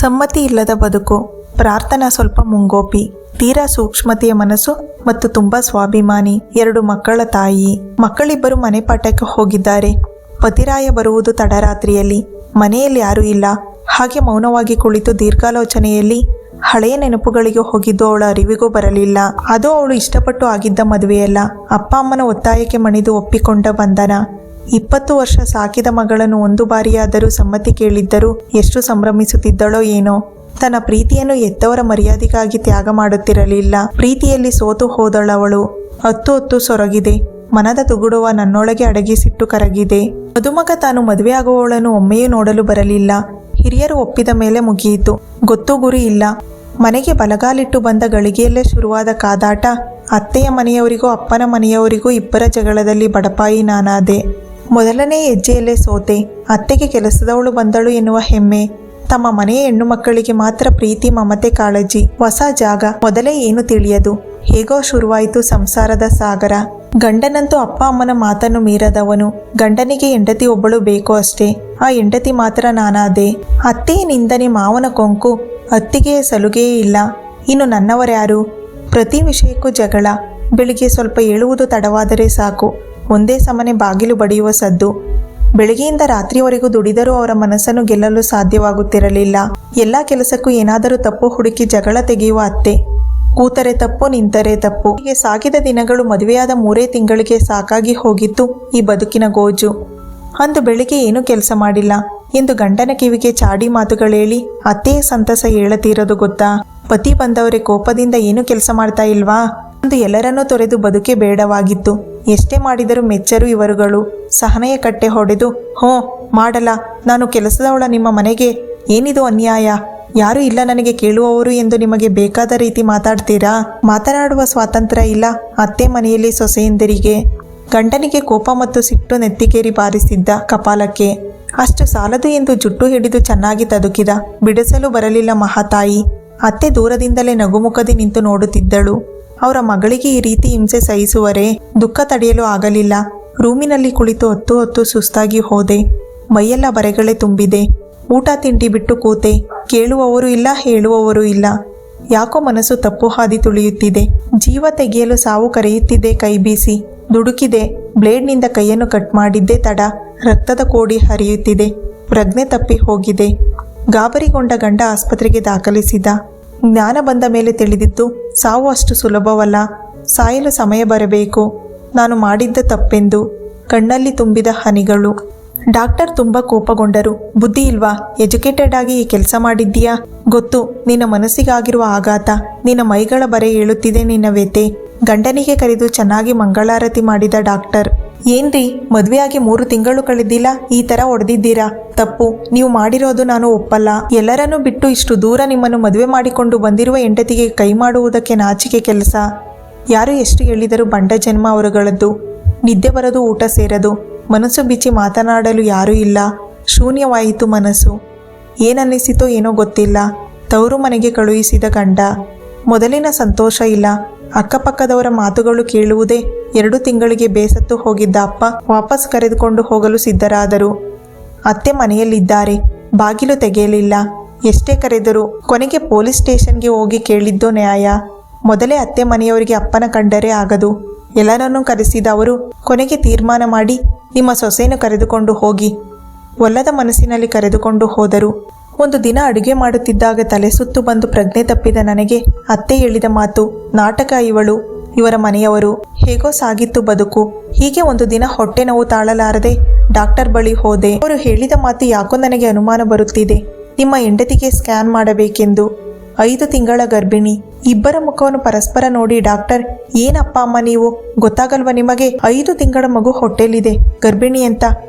ಸಮ್ಮತಿ ಇಲ್ಲದ ಬದುಕು. ಪ್ರಾರ್ಥನಾ ಸ್ವಲ್ಪ ಮುಂಗೋಪಿ, ತೀರಾ ಸೂಕ್ಷ್ಮತೆಯ ಮನಸ್ಸು ಮತ್ತು ತುಂಬಾ ಸ್ವಾಭಿಮಾನಿ. 2 ಮಕ್ಕಳ ತಾಯಿ. ಮಕ್ಕಳಿಬ್ಬರು ಮನೆ ಪಾಠಕ್ಕೆ ಹೋಗಿದ್ದಾರೆ. ಪತಿರಾಯ ಬರುವುದು ತಡರಾತ್ರಿಯಲ್ಲಿ. ಮನೆಯಲ್ಲಿ ಯಾರೂ ಇಲ್ಲ. ಹಾಗೆ ಮೌನವಾಗಿ ಕುಳಿತು ದೀರ್ಘಾಲೋಚನೆಯಲ್ಲಿ ಹಳೆಯ ನೆನಪುಗಳಿಗೆ ಹೋಗಿದ್ದು ಅವಳ ಅರಿವಿಗೂ ಬರಲಿಲ್ಲ. ಅದು ಅವಳು ಇಷ್ಟಪಟ್ಟು ಆಗಿದ್ದ ಮದುವೆಯಲ್ಲ, ಅಪ್ಪ ಅಮ್ಮನ ಒತ್ತಾಯಕ್ಕೆ ಮಣಿದು ಒಪ್ಪಿಕೊಂಡ ಬಂಧನ. 20 ವರ್ಷ ಸಾಕಿದ ಮಗಳನ್ನು ಒಂದು ಬಾರಿಯಾದರೂ ಸಮ್ಮತಿ ಕೇಳಿದ್ದರೂ ಎಷ್ಟು ಸಂಭ್ರಮಿಸುತ್ತಿದ್ದಳೋ ಏನೋ. ತನ್ನ ಪ್ರೀತಿಯನ್ನು ಎತ್ತವರ ಮರ್ಯಾದೆಗಾಗಿ ತ್ಯಾಗ ಮಾಡುತ್ತಿರಲಿಲ್ಲ. ಪ್ರೀತಿಯಲ್ಲಿ ಸೋತು ಹೋದಳವಳು. ಹೊತ್ತು ಸೊರಗಿದೆ. ಮನದ ತುಗುಡುವ ನನ್ನೊಳಗೆ ಅಡಗಿಸಿಟ್ಟು ಕರಗಿದೆ. ಮದುಮಗ ತಾನು ಮದುವೆಯಾಗುವವಳನ್ನು ಒಮ್ಮೆಯೂ ನೋಡಲು ಬರಲಿಲ್ಲ. ಹಿರಿಯರು ಒಪ್ಪಿದ ಮೇಲೆ ಮುಗಿಯಿತು. ಗೊತ್ತು ಗುರಿ ಇಲ್ಲ. ಮನೆಗೆ ಬಲಗಾಲಿಟ್ಟು ಬಂದ ಗಳಿಗೆಯಲ್ಲೇ ಶುರುವಾದ ಕಾದಾಟ. ಅತ್ತೆಯ ಮನೆಯವರಿಗೂ ಅಪ್ಪನ ಮನೆಯವರಿಗೂ ಇಬ್ಬರ ಜಗಳದಲ್ಲಿ ಬಡಪಾಯಿ ನಾನಾದೆ. ಮೊದಲನೇ ಹೆಜ್ಜೆಯಲ್ಲೇ ಸೋತೆ. ಅತ್ತೆಗೆ ಕೆಲಸದವಳು ಬಂದಳು ಎನ್ನುವ ಹೆಮ್ಮೆ. ತಮ್ಮ ಮನೆಯ ಹೆಣ್ಣು ಮಕ್ಕಳಿಗೆ ಮಾತ್ರ ಪ್ರೀತಿ, ಮಮತೆ, ಕಾಳಜಿ. ಹೊಸ ಜಾಗ, ಮೊದಲೇ ಏನು ತಿಳಿಯದು. ಹೇಗೋ ಶುರುವಾಯಿತು ಸಂಸಾರದ ಸಾಗರ. ಗಂಡನಂತೂ ಅಪ್ಪ ಅಮ್ಮನ ಮಾತನ್ನು ಮೀರದವನು. ಗಂಡನಿಗೆ ಹೆಂಡತಿ ಒಬ್ಬಳು ಬೇಕೋ ಅಷ್ಟೇ. ಆ ಹೆಂಡತಿ ಮಾತ್ರ ನಾನಾದೆ. ಅತ್ತೆಯ ನಿಂದನೆ, ಮಾವನ ಕೊಂಕು, ಅತ್ತಿಗೆಯ ಸಲುಗೆಯೇ ಇಲ್ಲ. ಇನ್ನು ನನ್ನವರ್ಯಾರು? ಪ್ರತಿ ವಿಷಯಕ್ಕೂ ಜಗಳ. ಬೆಳಿಗ್ಗೆ ಸ್ವಲ್ಪ ಏಳುವುದು ತಡವಾದರೆ ಸಾಕು, ಒಂದೇ ಸಮನೆ ಬಾಗಿಲು ಬಡಿಯುವ ಸದ್ದು. ಬೆಳಗ್ಗೆಯಿಂದ ರಾತ್ರಿಯವರೆಗೂ ದುಡಿದರೂ ಅವರ ಮನಸ್ಸನ್ನು ಗೆಲ್ಲಲು ಸಾಧ್ಯವಾಗುತ್ತಿರಲಿಲ್ಲ. ಎಲ್ಲ ಕೆಲಸಕ್ಕೂ ಏನಾದರೂ ತಪ್ಪು ಹುಡುಕಿ ಜಗಳ ತೆಗೆಯುವ ಅತ್ತೆ. ಕೂತರೆ ತಪ್ಪು, ನಿಂತರೆ ತಪ್ಪು. ಹೀಗೆ ಸಾಗಿದ ದಿನಗಳು. ಮದುವೆಯಾದ 3 ತಿಂಗಳಿಗೆ ಸಾಕಾಗಿ ಹೋಗಿತ್ತು ಈ ಬದುಕಿನ ಗೋಜು. ಅಂದು ಬೆಳಿಗ್ಗೆ ಏನೂ ಕೆಲಸ ಮಾಡಿಲ್ಲ ಎಂದು ಗಂಡನ ಕಿವಿಗೆ ಚಾಡಿ ಮಾತುಗಳೇಳಿ ಅತ್ತೆಯ ಸಂತಸ ಹೇಳತೀರೋದು ಗೊತ್ತಾ? ಪತಿ ಬಂದವರೇ ಕೋಪದಿಂದ ಏನು ಕೆಲಸ ಮಾಡ್ತಾ ಇಲ್ವಾ? ಅಂದು ಎಲ್ಲರನ್ನೂ ತೊರೆದು ಬದುಕೆ ಬೇಡವಾಗಿತ್ತು. ಎಷ್ಟೇ ಮಾಡಿದರೂ ಮೆಚ್ಚರು ಇವರುಗಳು. ಸಹನೆಯ ಕಟ್ಟೆ ಹೊಡೆದು, ಹೋ ಮಾಡಲ್ಲ, ನಾನು ಕೆಲಸದವಳ ನಿಮ್ಮ ಮನೆಗೆ. ಏನಿದು ಅನ್ಯಾಯ? ಯಾರೂ ಇಲ್ಲ ನನಗೆ ಕೇಳುವವರು ಎಂದು ನಿಮಗೆ ಬೇಕಾದ ರೀತಿ ಮಾತಾಡ್ತೀರಾ? ಮಾತನಾಡುವ ಸ್ವಾತಂತ್ರ್ಯ ಇಲ್ಲ ಅತ್ತೆ ಮನೆಯಲ್ಲಿ ಸೊಸೆಯಂದಿರಿಗೆ. ಗಂಡನಿಗೆ ಕೋಪ ಮತ್ತು ಸಿಟ್ಟು ನೆತ್ತಿಗೇರಿ ಬಾರಿಸಿದ್ದ ಕಪಾಲಕ್ಕೆ. ಅಷ್ಟು ಸಾಲದು ಎಂದು ಜುಟ್ಟು ಹಿಡಿದು ಚೆನ್ನಾಗಿ ತದುಕಿದ. ಬಿಡಿಸಲು ಬರಲಿಲ್ಲ ಮಹಾತಾಯಿ. ಅತ್ತೆ ದೂರದಿಂದಲೇ ನಗುಮುಖದಿ ನಿಂತು ನೋಡುತ್ತಿದ್ದಳು. ಅವರ ಮಗಳಿಗೆ ಈ ರೀತಿ ಹಿಂಸೆ ಸಹಿಸುವರೇ? ದುಃಖ ತಡೆಯಲು ಆಗಲಿಲ್ಲ. ರೂಮಿನಲ್ಲಿ ಕುಳಿತು ಹೊತ್ತು ಸುಸ್ತಾಗಿ ಹೋದೆ. ಮೈಯೆಲ್ಲ ಬರೆಗಳೇ ತುಂಬಿದೆ. ಊಟ ತಿಂಡಿ ಬಿಟ್ಟು ಕೂತೆ. ಕೇಳುವವರು ಇಲ್ಲ, ಹೇಳುವವರು ಇಲ್ಲ. ಯಾಕೋ ಮನಸ್ಸು ತಪ್ಪು ಹಾದಿ ತುಳಿಯುತ್ತಿದೆ. ಜೀವ ತೆಗೆಯಲು ಸಾವು ಕರೆಯುತ್ತಿದೆ. ಕೈ ಬೀಸಿ ದುಡುಕಿದೆ. ಬ್ಲೇಡ್ನಿಂದ ಕೈಯನ್ನು ಕಟ್ ಮಾಡಿದ್ದೇ ತಡ. ರಕ್ತದ ಕೋಡಿ ಹರಿಯುತ್ತಿದೆ. ಪ್ರಜ್ಞೆ ತಪ್ಪಿ ಹೋಗಿದೆ. ಗಾಬರಿಗೊಂಡ ಗಂಡ ಆಸ್ಪತ್ರೆಗೆ ದಾಖಲಿಸಿದ. ಜ್ಞಾನ ಬಂದ ಮೇಲೆ ತಿಳಿದಿದ್ದು ಸಾವು ಅಷ್ಟು ಸುಲಭವಲ್ಲ. ಸಾಯಲು ಸಮಯ ಬರಬೇಕು. ನಾನು ಮಾಡಿದ್ದ ತಪ್ಪೆಂದು. ಕಣ್ಣಲ್ಲಿ ತುಂಬಿದ ಹನಿಗಳು. ಡಾಕ್ಟರ್ ತುಂಬ ಕೋಪಗೊಂಡರು. ಬುದ್ಧಿ ಇಲ್ವಾ? ಎಜುಕೇಟೆಡ್ ಆಗಿ ಈ ಕೆಲಸ ಮಾಡಿದ್ದೀಯಾ? ಗೊತ್ತು ನಿನ್ನ ಮನಸ್ಸಿಗಾಗಿರುವ ಆಘಾತ. ನಿನ್ನ ಮೈಗಳ ಬರೆ ಹೇಳುತ್ತಿದೆ ನಿನ್ನ ವ್ಯತೆ. ಗಂಡನಿಗೆ ಕರೆದು ಚೆನ್ನಾಗಿ ಮಂಗಳಾರತಿ ಮಾಡಿದ ಡಾಕ್ಟರ್. ಏನ್ರಿ, ಮದುವೆಯಾಗಿ 3 ತಿಂಗಳು ಕಳೆದಿಲ್ಲ, ಈ ಥರ ಹೊಡೆದಿದ್ದೀರಾ? ತಪ್ಪು. ನೀವು ಮಾಡಿರೋದು ನಾನು ಒಪ್ಪಲ್ಲ. ಎಲ್ಲರನ್ನೂ ಬಿಟ್ಟು ಇಷ್ಟು ದೂರ ನಿಮ್ಮನ್ನು ಮದುವೆ ಮಾಡಿಕೊಂಡು ಬಂದಿರುವ ಹೆಂಡತಿಗೆ ಕೈ ಮಾಡುವುದಕ್ಕೆ ನಾಚಿಕೆ ಕೆಲಸ. ಯಾರು ಎಷ್ಟು ಹೇಳಿದರೂ ಬಂಡ ಜನ್ಮ ಅವರುಗಳದ್ದು. ನಿದ್ದೆ ಬರದು, ಊಟ ಸೇರದು. ಮನಸ್ಸು ಬಿಚ್ಚಿ ಮಾತನಾಡಲು ಯಾರೂ ಇಲ್ಲ. ಶೂನ್ಯವಾಯಿತು ಮನಸ್ಸು. ಏನನ್ನಿಸಿತೋ ಏನೋ ಗೊತ್ತಿಲ್ಲ. ತವರು ಮನೆಗೆ ಕಳುಹಿಸಿದ ಗಂಡ. ಮೊದಲಿನ ಸಂತೋಷ ಇಲ್ಲ. ಅಕ್ಕಪಕ್ಕದವರ ಮಾತುಗಳು ಕೇಳುವುದೇ. 2 ತಿಂಗಳಿಗೆ ಬೇಸತ್ತು ಹೋಗಿದ್ದ ಅಪ್ಪ ವಾಪಸ್ ಕರೆದುಕೊಂಡು ಹೋಗಲು ಸಿದ್ಧರಾದರು. ಅತ್ತೆ ಮನೆಯಲ್ಲಿದ್ದಾರೆ. ಬಾಗಿಲು ತೆಗೆಯಲಿಲ್ಲ. ಎಷ್ಟೇ ಕರೆದರು. ಕೊನೆಗೆ ಪೊಲೀಸ್ ಸ್ಟೇಷನ್ಗೆ ಹೋಗಿ ಕೇಳಿದ್ದೋ ನ್ಯಾಯ. ಮೊದಲೇ ಅತ್ತೆ ಮನೆಯವರಿಗೆ ಅಪ್ಪನ ಕಂಡರೆ ಆಗದು. ಎಲ್ಲರನ್ನೂ ಕರೆಸಿದ ಅವರು ಕೊನೆಗೆ ತೀರ್ಮಾನ ಮಾಡಿ, ನಿಮ್ಮ ಸೊಸೆಯನ್ನು ಕರೆದುಕೊಂಡು ಹೋಗಿ. ಒಲ್ಲದ ಮನಸ್ಸಿನಲ್ಲಿ ಕರೆದುಕೊಂಡು ಹೋದರು. ಒಂದು ದಿನ ಅಡುಗೆ ಮಾಡುತ್ತಿದ್ದಾಗ ತಲೆ ಸುತ್ತು ಬಂದು ಪ್ರಜ್ಞೆ ತಪ್ಪಿದ ನನಗೆ ಅತ್ತೆ ಹೇಳಿದ ಮಾತು, ನಾಟಕ ಇವಳು, ಇವರ ಮನೆಯವರು. ಹೇಗೋ ಸಾಗಿತ್ತು ಬದುಕು. ಹೀಗೆ ಒಂದು ದಿನ ಹೊಟ್ಟೆ ನೋವು ತಾಳಲಾರದೆ ಡಾಕ್ಟರ್ ಬಳಿ ಹೋದೆ. ಅವರು ಹೇಳಿದ ಮಾತು ಯಾಕೋ ನನಗೆ ಅನುಮಾನ ಬರುತ್ತಿದೆ. ನಿಮ್ಮ ಹೆಂಡತಿಗೆ ಸ್ಕ್ಯಾನ್ ಮಾಡಬೇಕೆಂದು. 5 ತಿಂಗಳ ಗರ್ಭಿಣಿ. ಇಬ್ಬರ ಮುಖವನ್ನು ಪರಸ್ಪರ ನೋಡಿ ಡಾಕ್ಟರ್, ಏನಪ್ಪ ಅಮ್ಮ ನೀವು, ಗೊತ್ತಾಗಲ್ವ ನಿಮಗೆ? 5 ತಿಂಗಳ ಮಗು ಹೊಟ್ಟೆಲಿದೆ, ಗರ್ಭಿಣಿ ಅಂತ.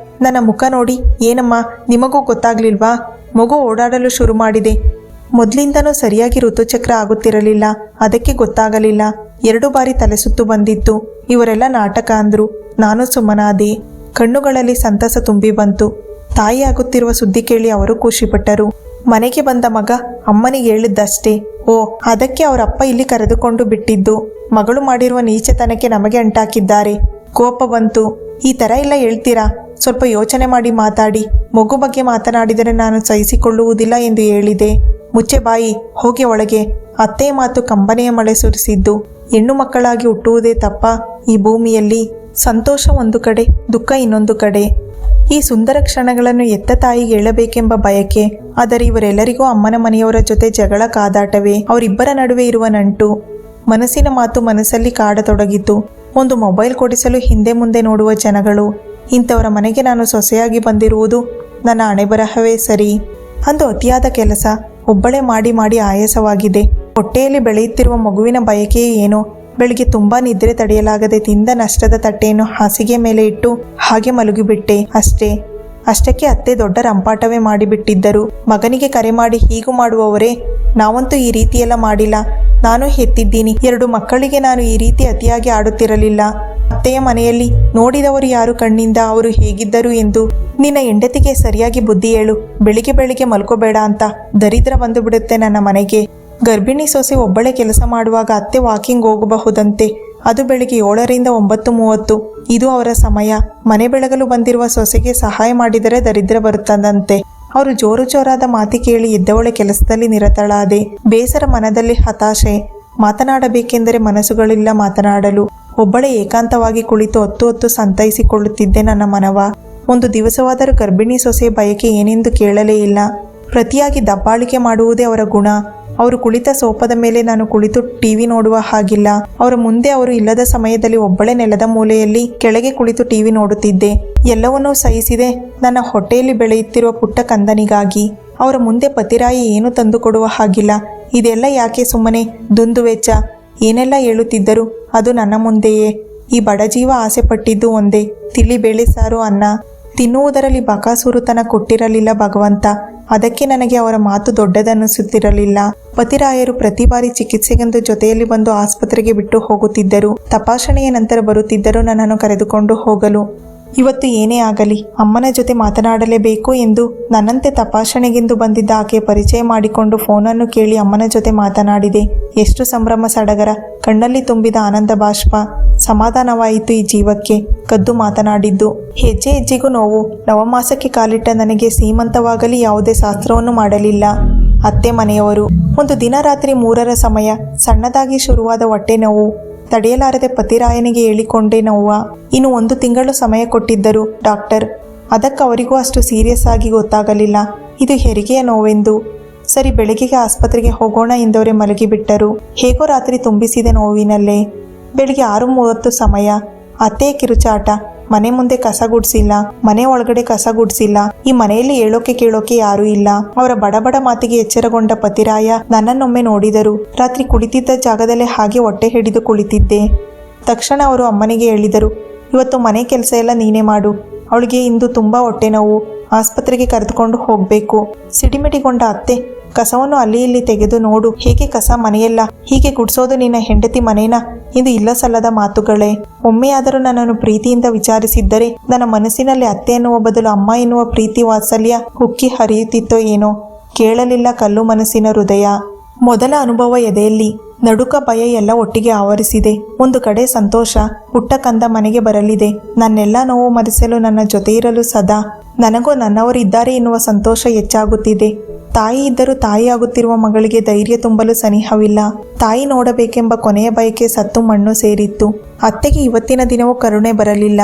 ನನ್ನ ಮುಖ ನೋಡಿ, ಏನಮ್ಮ ನಿಮಗೂ ಗೊತ್ತಾಗ್ಲಿಲ್ವಾ? ಮಗು ಓಡಾಡಲು ಶುರು ಮಾಡಿದೆ. ಮೊದಲಿಂದನೂ ಸರಿಯಾಗಿ ಋತುಚಕ್ರ ಆಗುತ್ತಿರಲಿಲ್ಲ. ಅದಕ್ಕೆ ಗೊತ್ತಾಗಲಿಲ್ಲ. 2 ಬಾರಿ ತಲೆ ಸುತ್ತು ಬಂದಿತ್ತು. ಇವರೆಲ್ಲ ನಾಟಕ ಅಂದ್ರು. ನಾನು ಸುಮ್ಮನಾದೆ. ಕಣ್ಣುಗಳಲ್ಲಿ ಸಂತಸ ತುಂಬಿ ಬಂತು. ತಾಯಿ ಆಗುತ್ತಿರುವ ಸುದ್ದಿ ಕೇಳಿ ಅವರು ಖುಷಿಪಟ್ಟರು. ಮನೆಗೆ ಬಂದ ಮಗ ಅಮ್ಮನಿಗೆ ಹೇಳಿದ್ದಷ್ಟೇ. ಓ, ಅದಕ್ಕೆ ಅವರಪ್ಪ ಇಲ್ಲಿ ಕರೆದುಕೊಂಡು ಬಿಟ್ಟಿದ್ದು. ಮಗಳು ಮಾಡಿರುವ ನೀಚತನಕ್ಕೆ ನಮಗೆ ಅಂಟಾಕಿದ್ದಾರೆ. ಕೋಪ ಬಂತು. ಈ ಥರ ಎಲ್ಲ ಹೇಳ್ತೀರಾ? ಸ್ವಲ್ಪ ಯೋಚನೆ ಮಾಡಿ ಮಾತಾಡಿ. ಮಗು ಬಗ್ಗೆ ಮಾತನಾಡಿದರೆ ನಾನು ಸಹಿಸಿಕೊಳ್ಳುವುದಿಲ್ಲ ಎಂದು ಹೇಳಿದೆ. ಮುಚ್ಚೆ ಬಾಯಿ, ಹೋಗಿ ಒಳಗೆ. ಅತ್ತೆಯ ಮಾತು ಕಂಬನೆಯ ಮಳೆ ಸುರಿಸಿದ್ದು. ಹೆಣ್ಣು ಮಕ್ಕಳಾಗಿ ಹುಟ್ಟುವುದೇ ತಪ್ಪ ಈ ಭೂಮಿಯಲ್ಲಿ? ಸಂತೋಷ ಒಂದು ಕಡೆ, ದುಃಖ ಇನ್ನೊಂದು ಕಡೆ. ಈ ಸುಂದರ ಕ್ಷಣಗಳನ್ನು ಎತ್ತ ತಾಯಿಗೆ ಹೇಳಬೇಕೆಂಬ ಬಯಕೆ. ಆದರೆ ಇವರೆಲ್ಲರಿಗೂ ಅಮ್ಮನ ಮನೆಯವರ ಜೊತೆ ಜಗಳ, ಕಾದಾಟವೇ ಅವರಿಬ್ಬರ ನಡುವೆ ಇರುವ ನಂಟು. ಮನಸ್ಸಿನ ಮಾತು ಮನಸ್ಸಲ್ಲಿ ಕಾಡತೊಡಗಿತು. ಒಂದು ಮೊಬೈಲ್ ಕೊಡಿಸಲು ಹಿಂದೆ ಮುಂದೆ ನೋಡುವ ಜನಗಳು. ಇಂಥವರ ಮನೆಗೆ ನಾನು ಸೊಸೆಯಾಗಿ ಬಂದಿರುವುದು ನನ್ನ ಹಣೆಬರಹವೇ ಸರಿ. ಅಂದು ಅತಿಯಾದ ಕೆಲಸ, ಒಬ್ಬಳೇ ಮಾಡಿ ಮಾಡಿ ಆಯಾಸವಾಗಿದೆ. ಹೊಟ್ಟೆಯಲ್ಲಿ ಬೆಳೆಯುತ್ತಿರುವ ಮಗುವಿನ ಬಯಕೆಯೇ ಏನೋ. ಬೆಳಿಗ್ಗೆ ತುಂಬಾ ನಿದ್ರೆ ತಡೆಯಲಾಗದೆ ತಿಂದ ನಷ್ಟದ ತಟ್ಟೆಯನ್ನು ಹಾಸಿಗೆ ಮೇಲೆ ಇಟ್ಟು ಹಾಗೆ ಮಲಗಿಬಿಟ್ಟೆ. ಅಷ್ಟಕ್ಕೆ ಅತ್ತೆ ದೊಡ್ಡ ರಂಪಾಟವೇ ಮಾಡಿಬಿಟ್ಟಿದ್ದರು. ಮಗನಿಗೆ ಕರೆ ಮಾಡಿ, ಹೀಗೂ ಮಾಡುವವರೇ, ನಾವಂತೂ ಈ ರೀತಿಯೆಲ್ಲ ಮಾಡಿಲ್ಲ. ನಾನು ಹೆತ್ತಿದ್ದೀನಿ 2 ಮಕ್ಕಳಿಗೆ. ನಾನು ಈ ರೀತಿ ಅತಿಯಾಗಿ ಆಡುತ್ತಿರಲಿಲ್ಲ. ಅತ್ತೆಯ ಮನೆಯಲ್ಲಿ ನೋಡಿದವರು ಯಾರು ಕಣ್ಣಿಂದ ಅವರು ಹೇಗಿದ್ದರು ಎಂದು. ನಿನ್ನ ಹೆಂಡತಿಗೆ ಸರಿಯಾಗಿ ಬುದ್ಧಿ ಹೇಳು. ಬೆಳಿಗ್ಗೆ ಬೆಳಿಗ್ಗೆ ಮಲ್ಕೋಬೇಡ ಅಂತ. ದರಿದ್ರ ಬಂದು ಬಿಡುತ್ತೆ ನನ್ನ ಮನೆಗೆ. ಗರ್ಭಿಣಿ ಸೊಸೆ ಒಬ್ಬಳೇ ಕೆಲಸ ಮಾಡುವಾಗ ಅತ್ತೆ ವಾಕಿಂಗ್ ಹೋಗಬಹುದಂತೆ. ಅದು ಬೆಳಿಗ್ಗೆ 7ರಿಂದ 9:30. ಇದು ಅವರ ಸಮಯ. ಮನೆ ಬೆಳಗಲು ಬಂದಿರುವ ಸೊಸೆಗೆ ಸಹಾಯ ಮಾಡಿದರೆ ದರಿದ್ರ ಬರುತ್ತದಂತೆ. ಅವರು ಜೋರಾದ ಮಾತಿ ಕೇಳಿ ಎದ್ದವಳೆ ಕೆಲಸದಲ್ಲಿ ನಿರತಳಾದೆ. ಬೇಸರ, ಮನದಲ್ಲಿ ಹತಾಶೆ. ಮಾತನಾಡಬೇಕೆಂದರೆ ಮನಸ್ಸುಗಳಿಲ್ಲ ಮಾತನಾಡಲು. ಒಬ್ಬಳೇ ಏಕಾಂತವಾಗಿ ಕುಳಿತು ಹೊತ್ತು ಸಂತೈಸಿಕೊಳ್ಳುತ್ತಿದ್ದೆ ನನ್ನ ಮನವ. ಒಂದು ದಿವಸವಾದರೂ ಗರ್ಭಿಣಿ ಸೊಸೆ ಬಯಕೆ ಏನೆಂದು ಕೇಳಲೇ ಇಲ್ಲ. ಪ್ರತಿಯಾಗಿ ದಬ್ಬಾಳಿಕೆ ಮಾಡುವುದೇ ಅವರ ಗುಣ. ಅವರು ಕುಳಿತ ಸೋಫಾದ ಮೇಲೆ ನಾನು ಕುಳಿತು ಟಿವಿ ನೋಡುವ ಹಾಗಿಲ್ಲ. ಅವರ ಮುಂದೆ ಅವರು ಇಲ್ಲದ ಸಮಯದಲ್ಲಿ ಒಬ್ಬಳೇ ನೆಲದ ಮೂಲೆಯಲ್ಲಿ ಕೆಳಗೆ ಕುಳಿತು ಟಿವಿ ನೋಡುತ್ತಿದ್ದೆ. ಎಲ್ಲವನ್ನೂ ಸಹಿಸಿದೆ ನನ್ನ ಹೊಟ್ಟೆಯಲ್ಲಿ ಬೆಳೆಯುತ್ತಿರುವ ಪುಟ್ಟ ಕಂದನಿಗಾಗಿ. ಅವರ ಮುಂದೆ ಪತಿರಾಯಿ ಏನೂ ತಂದು ಕೊಡುವ ಹಾಗಿಲ್ಲ. ಇದೆಲ್ಲ ಯಾಕೆ ಸುಮ್ಮನೆ? ದುಂದುವೆಚ್ಚ. ಏನೆಲ್ಲ ಹೇಳುತ್ತಿದ್ದರು ಅದು ನನ್ನ ಮುಂದೆಯೇ. ಈ ಬಡ ಜೀವ ಆಸೆ ಪಟ್ಟಿದ್ದು ಒಂದೇ, ತಿಳಿ ಬೇಳೆ ಸಾರು, ಅನ್ನ. ತಿನ್ನುವುದರಲ್ಲಿ ಬಕಾಸುರುತನ ಕೊಟ್ಟಿರಲಿಲ್ಲ ಭಗವಂತ. ಅದಕ್ಕೆ ನನಗೆ ಅವರ ಮಾತು ದೊಡ್ಡದನ್ನಿಸುತ್ತಿರಲಿಲ್ಲ. ಪತಿರಾಯರು ಪ್ರತಿ ಬಾರಿ ಚಿಕಿತ್ಸೆಗೆಂದು ಜೊತೆಯಲ್ಲಿ ಬಂದು ಆಸ್ಪತ್ರೆಗೆ ಬಿಟ್ಟು ಹೋಗುತ್ತಿದ್ದರು. ತಪಾಸಣೆಯ ನಂತರ ಬರುತ್ತಿದ್ದರು ನನ್ನನ್ನು ಕರೆದುಕೊಂಡು ಹೋಗಲು. ಇವತ್ತು ಏನೇ ಆಗಲಿ ಅಮ್ಮನ ಜೊತೆ ಮಾತನಾಡಲೇಬೇಕು ಎಂದು ನನ್ನಂತೆ ತಪಾಸಣೆಗೆಂದು ಬಂದಿದ್ದ ಆಕೆ ಪರಿಚಯ ಮಾಡಿಕೊಂಡು ಫೋನನ್ನು ಕೇಳಿ ಅಮ್ಮನ ಜೊತೆ ಮಾತನಾಡಿದೆ. ಎಷ್ಟು ಸಂಭ್ರಮ ಸಡಗರ. ಕಣ್ಣಲ್ಲಿ ತುಂಬಿದ ಆನಂದ ಬಾಷ್ಪ. ಸಮಾಧಾನವಾಯಿತು ಈ ಜೀವಕ್ಕೆ. ಕದ್ದು ಮಾತನಾಡಿದ್ದು. ಹೆಜ್ಜೆ ಹೆಜ್ಜೆಗೂ ನೋವು. ನವಮಾಸಕ್ಕೆ ಕಾಲಿಟ್ಟ ನನಗೆ ಸೀಮಂತವಾಗಲಿ ಯಾವುದೇ ಶಾಸ್ತ್ರವನ್ನು ಮಾಡಲಿಲ್ಲ ಅತ್ತೆ ಮನೆಯವರು. ಒಂದು ದಿನ ರಾತ್ರಿ 3ರ ಸಮಯ. ಸಣ್ಣದಾಗಿ ಶುರುವಾದ ಹೊಟ್ಟೆ ನೋವು. ತಡೆಯಲಾರದೆ ಪತಿರಾಯನಿಗೆ ಹೇಳಿಕೊಂಡೆ ನೋವ. ಇನ್ನು 1 ತಿಂಗಳು ಸಮಯ ಕೊಟ್ಟಿದ್ದರು ಡಾಕ್ಟರ್. ಅದಕ್ಕವರಿಗೂ ಅಷ್ಟು ಸೀರಿಯಸ್ ಆಗಿ ಗೊತ್ತಾಗಲಿಲ್ಲ ಇದು ಹೆರಿಗೆಯ ನೋವೆಂದು. ಸರಿ, ಬೆಳಗ್ಗೆಗೆ ಆಸ್ಪತ್ರೆಗೆ ಹೋಗೋಣ ಎಂದವರೇ ಮಲಗಿಬಿಟ್ಟರು. ಹೇಗೋ ರಾತ್ರಿ ತುಂಬಿಸಿದೆ ನೋವಿನಲ್ಲೇ. ಬೆಳಿಗ್ಗೆ 6:30 ಸಮಯ. ಅತ್ತೆಯ ಕಿರುಚಾಟ. ಮನೆ ಮುಂದೆ ಕಸ ಗುಡಿಸಿಲ್ಲ, ಮನೆ ಒಳಗಡೆ ಕಸ ಗುಡಿಸಿಲ್ಲ. ಈ ಮನೆಯಲ್ಲಿ ಹೇಳೋಕೆ ಕೇಳೋಕೆ ಯಾರೂ ಇಲ್ಲ. ಅವರ ಬಡಬಡ ಮಾತಿಗೆ ಎಚ್ಚರಗೊಂಡ ಪತಿರಾಯ ನನ್ನನ್ನೊಮ್ಮೆ ನೋಡಿದರು. ರಾತ್ರಿ ಕುಳಿತಿದ್ದ ಜಾಗದಲ್ಲೇ ಹಾಗೆ ಹೊಟ್ಟೆ ಹಿಡಿದು ಕುಳಿತಿದ್ದೆ. ತಕ್ಷಣ ಅವರು ಅಮ್ಮನಿಗೆ ಹೇಳಿದರು, ಇವತ್ತು ಮನೆ ಕೆಲಸ ಎಲ್ಲ ನೀನೇ ಮಾಡು. ಅವಳಿಗೆ ಇಂದು ತುಂಬಾ ಹೊಟ್ಟೆ ನೋವು, ಆಸ್ಪತ್ರೆಗೆ ಕರೆದುಕೊಂಡು ಹೋಗಬೇಕು. ಸಿಡಿಮಿಡಿಗೊಂಡ ಅತ್ತೆ, ಕಸವನ್ನು ಅಲ್ಲಿ ಇಲ್ಲಿ ತೆಗೆದು ನೋಡು. ಹೇಗೆ ಕಸ ಮನೆಯಲ್ಲ, ಹೀಗೆ ಗುಡಿಸೋದು ನಿನ್ನ ಹೆಂಡತಿ ಮನೇನ? ಇದು ಇಲ್ಲ ಸಲ್ಲದ ಮಾತುಗಳೇ. ಒಮ್ಮೆಯಾದರೂ ನನ್ನನ್ನು ಪ್ರೀತಿಯಿಂದ ವಿಚಾರಿಸಿದ್ದರೆ ನನ್ನ ಮನಸ್ಸಿನಲ್ಲಿ ಅತ್ತೆ ಎನ್ನುವ ಬದಲು ಅಮ್ಮ ಎನ್ನುವ ಪ್ರೀತಿ ವಾತ್ಸಲ್ಯ ಉಕ್ಕಿ ಹರಿಯುತ್ತಿತ್ತೋ ಏನೋ. ಕೇಳಲಿಲ್ಲ ಕಲ್ಲು ಮನಸ್ಸಿನ ಹೃದಯ. ಮೊದಲ ಅನುಭವ ಎದೆಯಲ್ಲಿ. ನಡುಕ, ಭಯ ಎಲ್ಲ ಒಟ್ಟಿಗೆ ಆವರಿಸಿದೆ. ಒಂದು ಕಡೆ ಸಂತೋಷ, ಪುಟ್ಟ ಕಂದ ಮನೆಗೆ ಬರಲಿದೆ. ನನ್ನೆಲ್ಲ ನೋವು ಮರೆಸಲು ನನ್ನ ಜೊತೆ ಇರಲು ಸದಾ. ನನಗೂ ನನ್ನವರಿದ್ದಾರೆ ಎನ್ನುವ ಸಂತೋಷ ಹೆಚ್ಚಾಗುತ್ತಿದೆ. ತಾಯಿ ಇದ್ದರೂ ತಾಯಿಯಾಗುತ್ತಿರುವ ಮಗಳಿಗೆ ಧೈರ್ಯ ತುಂಬಲು ಸನಿಹವಿಲ್ಲ. ತಾಯಿ ನೋಡಬೇಕೆಂಬ ಕೊನೆಯ ಬಯಕೆ ಸತ್ತು ಮಣ್ಣು ಸೇರಿತ್ತು. ಅತ್ತೆಗೆ ಇವತ್ತಿನ ದಿನವೂ ಕರುಣೆ ಬರಲಿಲ್ಲ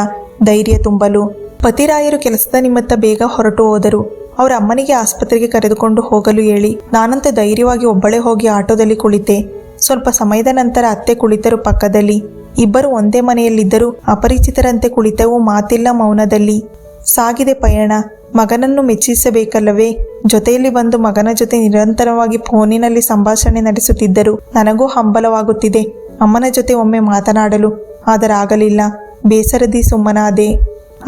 ಧೈರ್ಯ ತುಂಬಲು. ಪತಿರಾಯರು ಕೆಲಸದ ನಿಮಿತ್ತ ಬೇಗ ಹೊರಟು ಹೋದರು. ಅವರ ಅಮ್ಮನಿಗೆ ಆಸ್ಪತ್ರೆಗೆ ಕರೆದುಕೊಂಡು ಹೋಗಲು ಹೇಳಿ ನಾನಂತೂ ಧೈರ್ಯವಾಗಿ ಒಬ್ಬಳೇ ಹೋಗಿ ಆಟೋದಲ್ಲಿ ಕುಳಿತೆ. ಸ್ವಲ್ಪ ಸಮಯದ ನಂತರ ಅತ್ತೆ ಕುಳಿತರು ಪಕ್ಕದಲ್ಲಿ. ಇಬ್ಬರು ಒಂದೇ ಮನೆಯಲ್ಲಿದ್ದರೂ ಅಪರಿಚಿತರಂತೆ ಕುಳಿತವು. ಮಾತಿಲ್ಲ, ಮೌನದಲ್ಲಿ ಸಾಗಿದೆ ಪಯಣ. ಮಗನನ್ನು ಮೆಚ್ಚಿಸಬೇಕಲ್ಲವೇ? ಜೊತೆಯಲ್ಲಿ ಬಂದು ಮಗನ ಜೊತೆ ನಿರಂತರವಾಗಿ ಫೋನಿನಲ್ಲಿ ಸಂಭಾಷಣೆ ನಡೆಸುತ್ತಿದ್ದರು. ನನಗೂ ಹಂಬಲವಾಗುತ್ತಿದೆ ಅಮ್ಮನ ಜೊತೆ ಒಮ್ಮೆ ಮಾತನಾಡಲು. ಆದರೆ ಆಗಲಿಲ್ಲ. ಬೇಸರದಿ ಸುಮ್ಮನಾದೆ.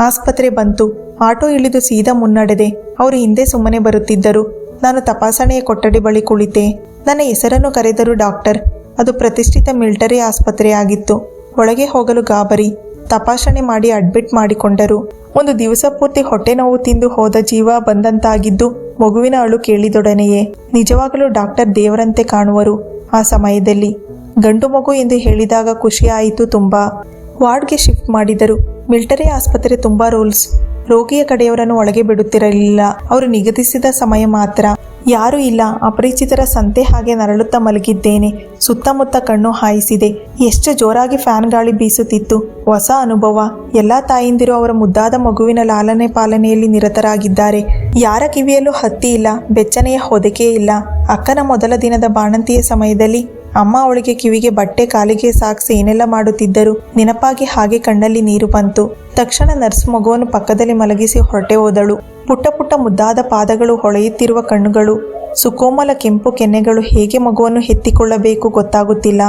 ಆಸ್ಪತ್ರೆ ಬಂತು. ಆಟೋ ಇಳಿದು ಸೀದಾ ಮುನ್ನಡೆದೆ. ಅವರು ಹಿಂದೆ ಸುಮ್ಮನೆ ಬರುತ್ತಿದ್ದರು. ನಾನು ತಪಾಸಣೆಯ ಕೊಠಡಿ ಬಳಿ ಕುಳಿತೆ. ನನ್ನ ಹೆಸರನ್ನು ಕರೆದರು ಡಾಕ್ಟರ್. ಅದು ಪ್ರತಿಷ್ಠಿತ ಮಿಲಿಟರಿ ಆಸ್ಪತ್ರೆಯಾಗಿತ್ತು. ಒಳಗೆ ಹೋಗಲು ಗಾಬರಿ. ತಪಾಸಣೆ ಮಾಡಿ ಅಡ್ಮಿಟ್ ಮಾಡಿಕೊಂಡರು. ಒಂದು ದಿವಸ ಪೂರ್ತಿ ಹೊಟ್ಟೆ ನೋವು ತಿಂದು ಹೋದ ಜೀವ ಬಂದಂತಾಗಿದ್ದು ಮಗುವಿನ ಅಳು ಕೇಳಿದೊಡನೆಯೇ. ನಿಜವಾಗಲೂ ಡಾಕ್ಟರ್ ದೇವರಂತೆ ಕಾಣುವರು ಆ ಸಮಯದಲ್ಲಿ. ಗಂಡು ಮಗು ಎಂದು ಹೇಳಿದಾಗ ಖುಷಿ ಆಯಿತು ತುಂಬ. ವಾರ್ಡ್ಗೆ ಶಿಫ್ಟ್ ಮಾಡಿದರು. ಮಿಲಿಟರಿ ಆಸ್ಪತ್ರೆ ತುಂಬ ರೂಲ್ಸ್. ರೋಗಿಯ ಕಡೆಯವರನ್ನು ಒಳಗೆ ಬಿಡುತ್ತಿರಲಿಲ್ಲ. ಅವರು ನಿಗದಿಸಿದ ಸಮಯ ಮಾತ್ರ. ಯಾರೂ ಇಲ್ಲ. ಅಪರಿಚಿತರ ಸಂತೆ ಹಾಗೆ ನರಳುತ್ತಾ ಮಲಗಿದ್ದೇನೆ. ಸುತ್ತಮುತ್ತ ಕಣ್ಣು ಹಾಯಿಸಿದೆ. ಎಷ್ಟು ಜೋರಾಗಿ ಫ್ಯಾನ್ ಗಾಳಿ ಬೀಸುತ್ತಿತ್ತು. ಹೊಸ ಅನುಭವ. ಎಲ್ಲ ತಾಯಂದಿರು ಅವರ ಮುದ್ದಾದ ಮಗುವಿನ ಲಾಲನೆ ಪಾಲನೆಯಲ್ಲಿ ನಿರತರಾಗಿದ್ದಾರೆ. ಯಾರ ಕಿವಿಯಲ್ಲೂ ಹತ್ತಿ ಇಲ್ಲ, ಬೆಚ್ಚನೆಯ ಹೊದಿಕೆ ಇಲ್ಲ. ಅಕ್ಕನ ಮೊದಲ ದಿನದ ಬಾಣಂತಿಯ ಸಮಯದಲ್ಲಿ ಅಮ್ಮ ಅವಳಿಗೆ ಕಿವಿಗೆ ಬಟ್ಟೆ, ಕಾಲಿಗೆ ಸಾಕ್ಸ್ ಏನೆಲ್ಲ ಮಾಡುತ್ತಿದ್ದರು ನೆನಪಾಗಿ ಹಾಗೆ ಕಣ್ಣಲ್ಲಿ ನೀರು ಬಂತು. ತಕ್ಷಣ ನರ್ಸ್ ಮಗುವನ್ನು ಪಕ್ಕದಲ್ಲಿ ಮಲಗಿಸಿ ಹೊರಟೆ ಹೋದಳು. ಪುಟ್ಟ ಪುಟ್ಟ ಮುದ್ದಾದ ಪಾದಗಳು, ಹೊಳೆಯುತ್ತಿರುವ ಕಣ್ಣುಗಳು, ಸುಕೋಮಲ ಕೆಂಪು ಕೆನ್ನೆಗಳು. ಹೇಗೆ ಮಗುವನ್ನು ಎತ್ತಿಕೊಳ್ಳಬೇಕು ಗೊತ್ತಾಗುತ್ತಿಲ್ಲ.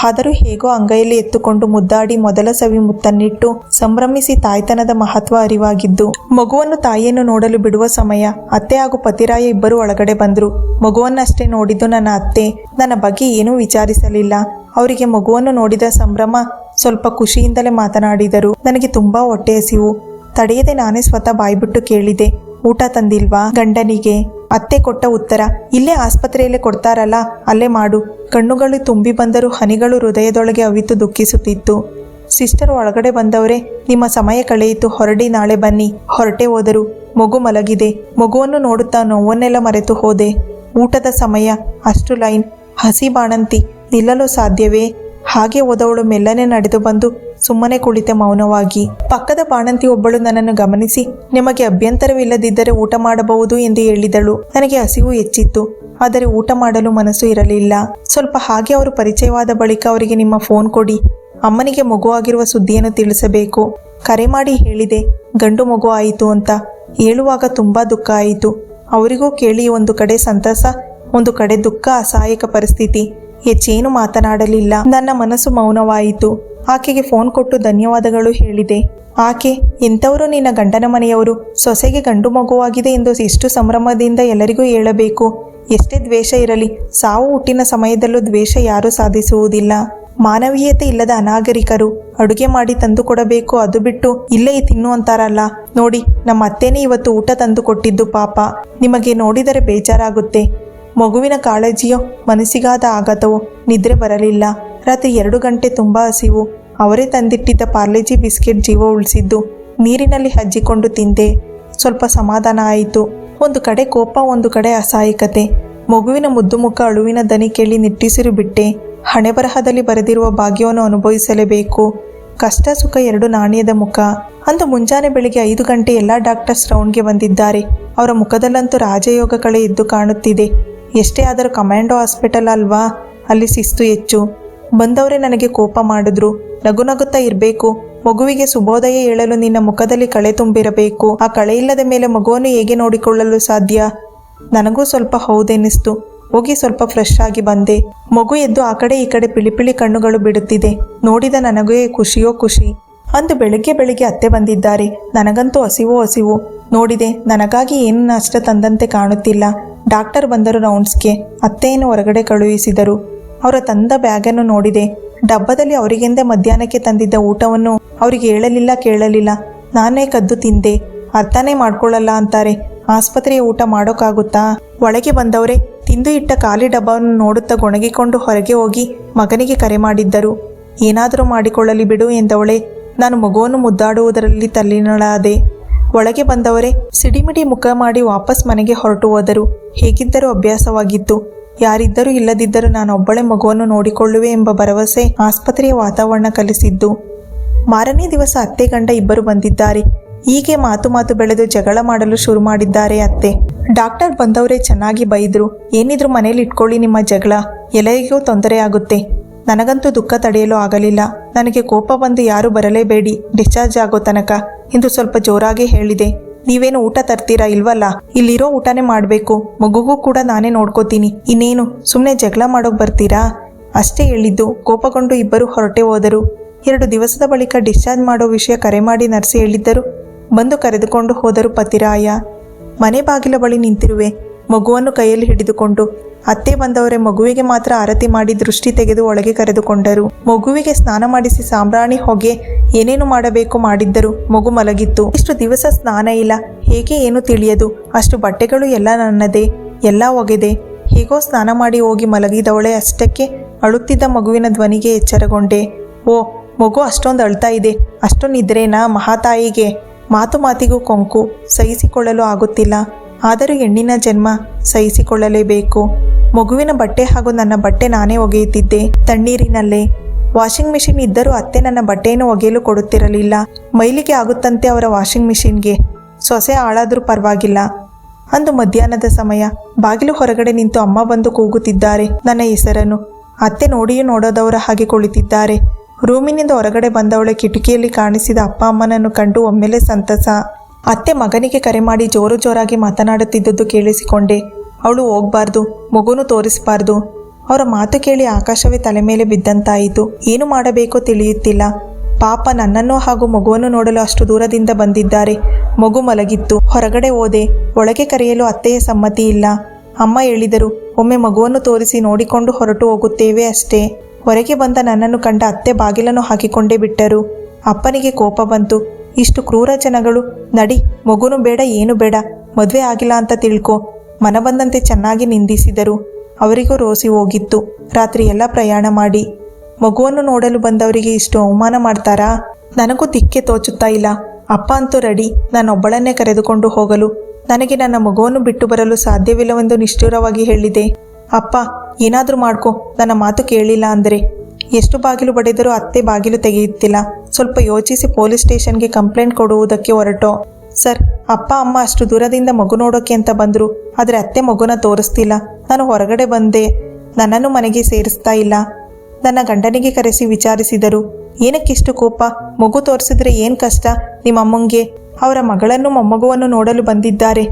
ಆದರೂ ಹೇಗೋ ಅಂಗೈಯಲ್ಲಿ ಎತ್ತುಕೊಂಡು ಮುದ್ದಾಡಿ ಮೊದಲ ಸವಿ ಮುತ್ತನ್ನಿಟ್ಟು ಸಂಭ್ರಮಿಸಿ ತಾಯ್ತನದ ಮಹತ್ವ ಅರಿವಾಗಿದ್ದು. ಮಗುವನ್ನು ತಾಯಿಯನ್ನು ನೋಡಲು ಬಿಡುವ ಸಮಯ. ಅತ್ತೆ ಹಾಗೂ ಪತಿರಾಯ ಇಬ್ಬರು ಒಳಗಡೆ ಬಂದರು. ಮಗುವನ್ನಷ್ಟೇ ನೋಡಿದ್ದು ನನ್ನ ಅತ್ತೆ. ನನ್ನ ಬಗ್ಗೆ ಏನೂ ವಿಚಾರಿಸಲಿಲ್ಲ. ಅವರಿಗೆ ಮಗುವನ್ನು ನೋಡಿದ ಸಂಭ್ರಮ. ಸ್ವಲ್ಪ ಖುಷಿಯಿಂದಲೇ ಮಾತನಾಡಿದರು. ನನಗೆ ತುಂಬಾ ಹೊಟ್ಟೆ ಹಸಿವು. ತಡೆಯದೆ ನಾನೇ ಸ್ವತಃ ಬಾಯ್ಬಿಟ್ಟು ಕೇಳಿದೆ, ಊಟ ತಂದಿಲ್ವಾ ಗಂಡನಿಗೆ? ಅತ್ತೆ ಕೊಟ್ಟ ಉತ್ತರ, ಇಲ್ಲೇ ಆಸ್ಪತ್ರೆಯಲ್ಲೇ ಕೊಡ್ತಾರಲ್ಲ, ಅಲ್ಲೇ ಮಾಡು. ಕಣ್ಣುಗಳು ತುಂಬಿ ಬಂದರೂ ಹನಿಗಳು ಹೃದಯದೊಳಗೆ ಅವಿತು ದುಃಖಿಸುತ್ತಿತ್ತು. ಸಿಸ್ಟರ್ ಒಳಗಡೆ ಬಂದವರೇ, ನಿಮ್ಮ ಸಮಯ ಕಳೆಯಿತು, ಹೊರಡಿ, ನಾಳೆ ಬನ್ನಿ. ಹೊರಟೆ ಹೋದರು. ಮಗು ಮಲಗಿದೆ. ಮಗುವನ್ನು ನೋಡುತ್ತಾ ನೋವನ್ನೆಲ್ಲ ಮರೆತು ಹೋದೆ. ಊಟದ ಸಮಯ. ಅಷ್ಟು ಲೈನ್. ಹಸಿ ಬಾಣಂತಿ. ನಿಲ್ಲಲು ಸಾಧ್ಯವೇ? ಹಾಗೆ ಹೋದವಳು ಮೆಲ್ಲನೆ ನಡೆದು ಬಂದು ಸುಮ್ಮನೆ ಕುಳಿತೆ ಮೌನವಾಗಿ. ಪಕ್ಕದ ಬಾಣಂತಿ ಒಬ್ಬಳು ನನ್ನನ್ನು ಗಮನಿಸಿ, ನಿಮಗೆ ಅಭ್ಯಂತರವಿಲ್ಲದಿದ್ದರೆ ಊಟ ಮಾಡಬಹುದು ಎಂದು ಹೇಳಿದಳು. ನನಗೆ ಹಸಿವು ಹೆಚ್ಚಿತ್ತು, ಆದರೆ ಊಟ ಮಾಡಲು ಮನಸ್ಸು ಇರಲಿಲ್ಲ. ಸ್ವಲ್ಪ ಹಾಗೆ ಅವರು ಪರಿಚಯವಾದ ಬಳಿಕ ಅವರಿಗೆ ನಿಮ್ಮ ಫೋನ್ ಕೊಡಿ, ಅಮ್ಮನಿಗೆ ಮಗುವಾಗಿರುವ ಸುದ್ದಿಯನ್ನು ತಿಳಿಸಬೇಕು. ಕರೆ ಮಾಡಿ ಹೇಳಿದೆ, ಗಂಡು ಮಗು ಆಯಿತು ಅಂತ. ಹೇಳುವಾಗ ತುಂಬಾ ದುಃಖ ಆಯಿತು. ಅವರಿಗೂ ಕೇಳಿ ಒಂದು ಕಡೆ ಸಂತಸ, ಒಂದು ಕಡೆ ದುಃಖ, ಅಸಹಾಯಕ ಪರಿಸ್ಥಿತಿ. ಹೆಚ್ಚೇನು ಮಾತನಾಡಲಿಲ್ಲ. ನನ್ನ ಮನಸ್ಸು ಮೌನವಾಯಿತು. ಆಕೆಗೆ ಫೋನ್ ಕೊಟ್ಟು ಧನ್ಯವಾದಗಳು ಹೇಳಿದೆ. ಆಕೆ, ಎಂಥವರು ನಿನ್ನ ಗಂಡನ ಮನೆಯವರು? ಸೊಸೆಗೆ ಗಂಡು ಮಗುವಾಗಿದೆ ಎಂದು ಎಷ್ಟು ಸಂಭ್ರಮದಿಂದ ಎಲ್ಲರಿಗೂ ಹೇಳಬೇಕು. ಎಷ್ಟೇ ದ್ವೇಷ ಇರಲಿ, ಸಾವು ಹುಟ್ಟಿನ ಸಮಯದಲ್ಲೂ ದ್ವೇಷ ಯಾರೂ ಸಾಧಿಸುವುದಿಲ್ಲ. ಮಾನವೀಯತೆ ಇಲ್ಲದ ಅನಾಗರಿಕರು. ಅಡುಗೆ ಮಾಡಿ ತಂದು ಕೊಡಬೇಕು, ಅದು ಬಿಟ್ಟು ಇಲ್ಲೇ ತಿನ್ನು ಅಂತಾರಲ್ಲ. ನೋಡಿ, ನಮ್ಮ ಅತ್ತೇನೆ ಇವತ್ತು ಊಟ ತಂದು ಕೊಟ್ಟಿದ್ದು. ಪಾಪ, ನಿಮಗೆ ನೋಡಿದರೆ ಬೇಜಾರಾಗುತ್ತೆ. ಮಗುವಿನ ಕಾಳಜಿಯೋ, ಮನಸ್ಸಿಗಾದ ಆಘಾತವೋ. ನಿದ್ರೆ ಬರಲಿಲ್ಲ. ರಾತ್ರಿ 2 ಗಂಟೆ. ತುಂಬ ಹಸಿವು. ಅವರೇ ತಂದಿಟ್ಟಿದ್ದ ಪಾರ್ಲೆಜಿ ಬಿಸ್ಕೆಟ್ ಜೀವ ಉಳಿಸಿದ್ದು. ನೀರಿನಲ್ಲಿ ಹಜ್ಜಿಕೊಂಡು ತಿಂದೆ. ಸ್ವಲ್ಪ ಸಮಾಧಾನ ಆಯಿತು. ಒಂದು ಕಡೆ ಕೋಪ, ಒಂದು ಕಡೆ ಅಸಹಾಯಕತೆ. ಮಗುವಿನ ಮುದ್ದು ಮುಖ, ಅಳುವಿನ ದನಿ ಕೇಳಿ ನಿಟ್ಟುಸಿರು ಬಿಟ್ಟೆ. ಹಣೆ ಬರಹದಲ್ಲಿ ಬರೆದಿರುವ ಭಾಗ್ಯವನ್ನು ಅನುಭವಿಸಲೇಬೇಕು. ಕಷ್ಟ ಸುಖ 2 ನಾಣ್ಯದ ಮುಖ. ಅಂದು ಮುಂಜಾನೆ ಬೆಳಿಗ್ಗೆ 5 ಗಂಟೆ ಎಲ್ಲ ಡಾಕ್ಟರ್ಸ್ ರೌಂಡ್ಗೆ ಬಂದಿದ್ದಾರೆ. ಅವರ ಮುಖದಲ್ಲಂತೂ ರಾಜಯೋಗ ಕಳೆ ಎದ್ದು ಕಾಣುತ್ತಿದೆ. ಎಷ್ಟೇ ಆದರೂ ಕಮಾಂಡೋ ಹಾಸ್ಪಿಟಲ್ ಅಲ್ವಾ, ಅಲ್ಲಿ ಶಿಸ್ತು ಹೆಚ್ಚು. ಬಂದವರೇ ನನಗೆ ಕೋಪ ಮಾಡಿದ್ರು. ನಗು ನಗುತ್ತಾ ಇರಬೇಕು. ಮಗುವಿಗೆ ಶುಭೋದಯ ಹೇಳಲು ನಿನ್ನ ಮುಖದಲ್ಲಿ ಕಳೆ ತುಂಬಿರಬೇಕು. ಆ ಕಳೆ ಇಲ್ಲದ ಮೇಲೆ ಮಗುವನ್ನು ಹೇಗೆ ನೋಡಿಕೊಳ್ಳಲು ಸಾಧ್ಯ? ನನಗೂ ಸ್ವಲ್ಪ ಹೌದೆನ್ನಿಸ್ತು. ಹೋಗಿ ಸ್ವಲ್ಪ ಫ್ರೆಶ್ ಆಗಿ ಬಂದೆ. ಮಗು ಎದ್ದು ಆ ಕಡೆ ಈ ಕಡೆ ಪಿಳಿಪಿಳಿ ಕಣ್ಣುಗಳು ಬಿಡುತ್ತಿದೆ. ನೋಡಿದ ನನಗೇ ಖುಷಿಯೋ ಖುಷಿ. ಅಂದು ಬೆಳಿಗ್ಗೆ ಅತ್ತೆ ಬಂದಿದ್ದಾರೆ. ನನಗಂತೂ ಹಸಿವು. ನೋಡಿದೆ, ನನಗಾಗಿ ಏನು ನಾಷ್ಟ ತಂದಂತೆ ಕಾಣುತ್ತಿಲ್ಲ. ಡಾಕ್ಟರ್ ಬಂದರು ರೌಂಡ್ಸ್ಗೆ. ಅತ್ತೆಯನ್ನು ಹೊರಗಡೆ ಕಳುಹಿಸಿದರು. ಅವರ ತಂದ ಬ್ಯಾಗನ್ನು ನೋಡಿದೆ. ಡಬ್ಬದಲ್ಲಿ ಅವರಿಗೆಂದೇ ಮಧ್ಯಾಹ್ನಕ್ಕೆ ತಂದಿದ್ದ ಊಟವನ್ನು ಅವರಿಗೆ ಹೇಳಲಿಲ್ಲ, ಕೇಳಲಿಲ್ಲ. ನಾನೇ ಕದ್ದು ತಿಂದೆ. ಅರ್ಥನೇ ಮಾಡ್ಕೊಳ್ಳಲ್ಲ ಅಂತಾರೆ. ಆಸ್ಪತ್ರೆಯ ಊಟ ಮಾಡೋಕ್ಕಾಗುತ್ತಾ? ಒಳಗೆ ಬಂದವರೇ ತಿಂದು ಇಟ್ಟ ಖಾಲಿ ಡಬ್ಬವನ್ನು ನೋಡುತ್ತಾ ಗೊಣಗಿಕೊಂಡು ಹೊರಗೆ ಹೋಗಿ ಮಗನಿಗೆ ಕರೆ ಮಾಡಿದ್ದರು. ಏನಾದರೂ ಮಾಡಿಕೊಳ್ಳಲಿ ಬಿಡು ಎಂದವಳೆ. ನಾನು ಮಗುವನ್ನು ಮುದ್ದಾಡುವುದರಲ್ಲಿ ತಲ್ಲೀನಳಾದೆ. ಒಳಗೆ ಬಂದವರೇ ಸಿಡಿಮಿಡಿ ಮುಖ ಮಾಡಿ ವಾಪಸ್ ಮನೆಗೆ ಹೊರಟು ಹೋದರು. ಹೇಗಿದ್ದರೂ ಅಭ್ಯಾಸವಾಗಿತ್ತು. ಯಾರಿದ್ದರೂ ಇಲ್ಲದಿದ್ದರೂ ನಾನೊಬ್ಬಳೇ ಮಗುವನ್ನು ನೋಡಿಕೊಳ್ಳುವೆ ಎಂಬ ಭರವಸೆ ಆಸ್ಪತ್ರೆಯ ವಾತಾವರಣ ಕಲಿಸಿದ್ದು. ಮಾರನೇ ದಿವಸ ಅತ್ತೆ ಗಂಡ ಇಬ್ಬರು ಬಂದಿದ್ದಾರೆ. ಹೀಗೆ ಮಾತು ಬೆಳೆದು ಜಗಳ ಮಾಡಲು ಶುರು ಮಾಡಿದ್ದಾರೆ ಅತ್ತೆ. ಡಾಕ್ಟರ್ ಬಂದವರೇ ಚೆನ್ನಾಗಿ ಬೈದ್ರು. ಏನಿದ್ರು ಮನೇಲಿ ಇಟ್ಕೊಳ್ಳಿ ನಿಮ್ಮ ಜಗಳ, ಎಲ್ಲರಿಗೂ ತೊಂದರೆ ಆಗುತ್ತೆ. ನನಗಂತೂ ದುಃಖ ತಡೆಯಲು ಆಗಲಿಲ್ಲ. ನನಗೆ ಕೋಪ ಬಂದು ಯಾರೂ ಬರಲೇಬೇಡಿ ಡಿಸ್ಚಾರ್ಜ್ ಆಗೋ ತನಕ ಎಂದು ಸ್ವಲ್ಪ ಜೋರಾಗಿ ಹೇಳಿದೆ. ನೀವೇನು ಊಟ ತರ್ತೀರಾ ಇಲ್ವಲ್ಲ? ಇಲ್ಲಿರೋ ಊಟನೇ ಮಾಡಬೇಕು. ಮಗುಗೂ ಕೂಡ ನಾನೇ ನೋಡ್ಕೋತೀನಿ. ಇನ್ನೇನು ಸುಮ್ಮನೆ ಜಗಳ ಮಾಡೋಕೆ ಬರ್ತೀರಾ? ಅಷ್ಟೇ ಹೇಳಿದ್ದು. ಕೋಪಗೊಂಡು ಇಬ್ಬರು ಹೊರಟೆ ಹೋದರು. 2 ದಿವಸದ ಬಳಿಕ ಡಿಸ್ಚಾರ್ಜ್ ಮಾಡೋ ವಿಷಯ ಕರೆ ಮಾಡಿ ನರ್ಸ್ ಹೇಳಿದ್ದರು. ಬಂದು ಕರೆದುಕೊಂಡು ಹೋದರು ಪತಿರಾಯ. ಮನೆ ಬಾಗಿಲ ಬಳಿ ನಿಂತಿರುವೆ, ಮಗುವನ್ನು ಕೈಯಲ್ಲಿ ಹಿಡಿದುಕೊಂಡು. ಅತ್ತೆ ಬಂದವರೇ ಮಗುವಿಗೆ ಮಾತ್ರ ಆರತಿ ಮಾಡಿ ದೃಷ್ಟಿ ತೆಗೆದು ಒಳಗೆ ಕರೆದುಕೊಂಡರು. ಮಗುವಿಗೆ ಸ್ನಾನ ಮಾಡಿಸಿ ಸಾಂಬ್ರಾಣಿ ಹೊಗೆ ಏನೇನು ಮಾಡಬೇಕು ಮಾಡಿದ್ದರು. ಮಗು ಮಲಗಿತ್ತು. ಇಷ್ಟು ದಿವಸ ಸ್ನಾನ ಇಲ್ಲ. ಹೇಗೆ ಏನು ತಿಳಿಯದು. ಅಷ್ಟು ಬಟ್ಟೆಗಳು ಎಲ್ಲ ನನ್ನದೇ, ಎಲ್ಲ ಒಗೆದೆ. ಹೇಗೋ ಸ್ನಾನ ಮಾಡಿ ಹೋಗಿ ಮಲಗಿದವಳೆ. ಅಷ್ಟಕ್ಕೆ ಅಳುತ್ತಿದ್ದ ಮಗುವಿನ ಧ್ವನಿಗೆ ಎಚ್ಚರಗೊಂಡೆ. ಓ, ಮಗು ಅಷ್ಟೊಂದು ಅಳ್ತಾ ಇದೆ. ಅಷ್ಟೊಂದು ನಿದ್ರೇನಾ ಮಹಾತಾಯಿಗೆ? ಮಾತಿಗೂ ಕೊಂಕು. ಸಹಿಸಿಕೊಳ್ಳಲು ಆಗುತ್ತಿಲ್ಲ. ಆದರೂ ಹೆಣ್ಣಿನ ಜನ್ಮ ಸಹಿಸಿಕೊಳ್ಳಲೇಬೇಕು. ಮಗುವಿನ ಬಟ್ಟೆ ಹಾಗೂ ನನ್ನ ಬಟ್ಟೆ ನಾನೇ ಒಗೆಯುತ್ತಿದ್ದೆ, ತಣ್ಣೀರಿನಲ್ಲೇ. ವಾಷಿಂಗ್ ಮಿಷಿನ್ ಇದ್ದರೂ ಅತ್ತೆ ನನ್ನ ಬಟ್ಟೆಯನ್ನು ಒಗೆಯಲು ಕೊಡುತ್ತಿರಲಿಲ್ಲ. ಮೈಲಿಗೆ ಆಗುತ್ತಂತೆ ಅವರ ವಾಷಿಂಗ್ ಮಿಷಿನ್ಗೆ. ಸೊಸೆ ಹಾಳಾದರೂ ಪರವಾಗಿಲ್ಲ. ಅಂದು ಮಧ್ಯಾಹ್ನದ ಸಮಯ. ಬಾಗಿಲು ಹೊರಗಡೆ ನಿಂತು ಅಮ್ಮ ಬಂದು ಕೂಗುತ್ತಿದ್ದಾರೆ ನನ್ನ ಹೆಸರನ್ನು. ಅತ್ತೆ ನೋಡಿಯೂ ನೋಡೋದವರ ಹಾಗೆ ಕುಳಿತಿದ್ದಾರೆ. ರೂಮಿನಿಂದ ಹೊರಗಡೆ ಬಂದವಳೆ ಕಿಟಕಿಯಲ್ಲಿ ಕಾಣಿಸಿದ ಅಪ್ಪ ಅಮ್ಮನನ್ನು ಕಂಡು ಒಮ್ಮೆಲೆ ಸಂತಸ. ಅತ್ತೆ ಮಗನಿಗೆ ಕರೆ ಮಾಡಿ ಜೋರು ಜೋರಾಗಿ ಮಾತನಾಡುತ್ತಿದ್ದದ್ದು ಕೇಳಿಸಿಕೊಂಡೆ. ಅವಳು ಹೋಗ್ಬಾರ್ದು, ಮಗುನು ತೋರಿಸಬಾರ್ದು. ಅವರ ಮಾತು ಕೇಳಿ ಆಕಾಶವೇ ತಲೆ ಮೇಲೆ ಬಿದ್ದಂತಾಯಿತು. ಏನು ಮಾಡಬೇಕೋ ತಿಳಿಯುತ್ತಿಲ್ಲ. ಪಾಪ ನನ್ನನ್ನು ಹಾಗೂ ಮಗುವನ್ನು ನೋಡಲು ಅಷ್ಟು ದೂರದಿಂದ ಬಂದಿದ್ದಾರೆ. ಮಗು ಮಲಗಿತ್ತು. ಹೊರಗಡೆ ಹೋದೆ. ಒಳಗೆ ಕರೆಯಲು ಅತ್ತೆಯ ಸಮ್ಮತಿ ಇಲ್ಲ. ಅಮ್ಮ ಹೇಳಿದರು, ಒಮ್ಮೆ ಮಗುವನ್ನು ತೋರಿಸಿ ನೋಡಿಕೊಂಡು ಹೊರಟು ಹೋಗುತ್ತೇವೆ ಅಷ್ಟೇ. ಹೊರಗೆ ಬಂದ ನನ್ನನ್ನು ಕಂಡ ಅತ್ತೆ ಬಾಗಿಲನ್ನು ಹಾಕಿಕೊಂಡೇ ಬಿಟ್ಟರು. ಅಪ್ಪನಿಗೆ ಕೋಪ ಬಂತು. ಇಷ್ಟು ಕ್ರೂರ ಜನಗಳು. ನಡಿ, ಮಗುನು ಬೇಡ, ಏನು ಬೇಡ, ಮದುವೆ ಆಗಿಲ್ಲ ಅಂತ ತಿಳ್ಕೊ. ಮನ ಬಂದಂತೆ ಚೆನ್ನಾಗಿ ನಿಂದಿಸಿದರು. ಅವರಿಗೂ ರೋಸಿ ಹೋಗಿತ್ತು. ರಾತ್ರಿ ಎಲ್ಲ ಪ್ರಯಾಣ ಮಾಡಿ ಮಗುವನ್ನು ನೋಡಲು ಬಂದವರಿಗೆ ಇಷ್ಟು ಅವಮಾನ ಮಾಡ್ತಾರಾ? ನನಗೂ ದಿಕ್ಕೆ ತೋಚುತ್ತಾ ಇಲ್ಲ. ಅಪ್ಪ ಅಂತೂ ರೆಡಿ, ನಾನೊಬ್ಬಳನ್ನೇ ಕರೆದುಕೊಂಡು ಹೋಗಲು. ನನಗೆ ನನ್ನ ಮಗುವನ್ನು ಬಿಟ್ಟು ಬರಲು ಸಾಧ್ಯವಿಲ್ಲವೆಂದು ನಿಷ್ಠುರವಾಗಿ ಹೇಳಿದೆ. ಅಪ್ಪ, ಏನಾದರೂ ಮಾಡ್ಕೊ, ನನ್ನ ಮಾತು ಕೇಳಿಲ್ಲ ಅಂದರೆ. ಎಷ್ಟು ಬಾಗಿಲು ಬಡಿದರೂ ಅತ್ತೆ ಬಾಗಿಲು ತೆಗೆಯುತ್ತಿಲ್ಲ. ಸ್ವಲ್ಪ ಯೋಚಿಸಿ ಪೊಲೀಸ್ ಸ್ಟೇಷನ್ಗೆ ಕಂಪ್ಲೇಂಟ್ ಕೊಡುವುದಕ್ಕೆ ಹೊರಟೋ. ಸರ್, ಅಪ್ಪ ಅಮ್ಮ ಅಷ್ಟು ದೂರದಿಂದ ಮಗು ನೋಡೋಕೆ ಅಂತ ಬಂದರು. ಆದರೆ ಅತ್ತೆ ಮಗುನ ತೋರಿಸ್ತಿಲ್ಲ. ನಾನು ಹೊರಗಡೆ ಬಂದೆ. ನನ್ನನ್ನು ಮನೆಗೆ ಸೇರಿಸ್ತಾ ಇಲ್ಲ. ನನ್ನ ಗಂಡನಿಗೆ ಕರೆಸಿ ವಿಚಾರಿಸಿದರು. ಏನಕ್ಕಿಷ್ಟು ಕೋಪ? ಮಗು ತೋರಿಸಿದ್ರೆ ಏನು ಕಷ್ಟ ನಿಮ್ಮಮ್ಮಂಗೆ? ಅವರ ಮಗಳನ್ನು ಮೊಮ್ಮಗುವನ್ನು ನೋಡಲು ಬಂದಿದ್ದಾರೆ.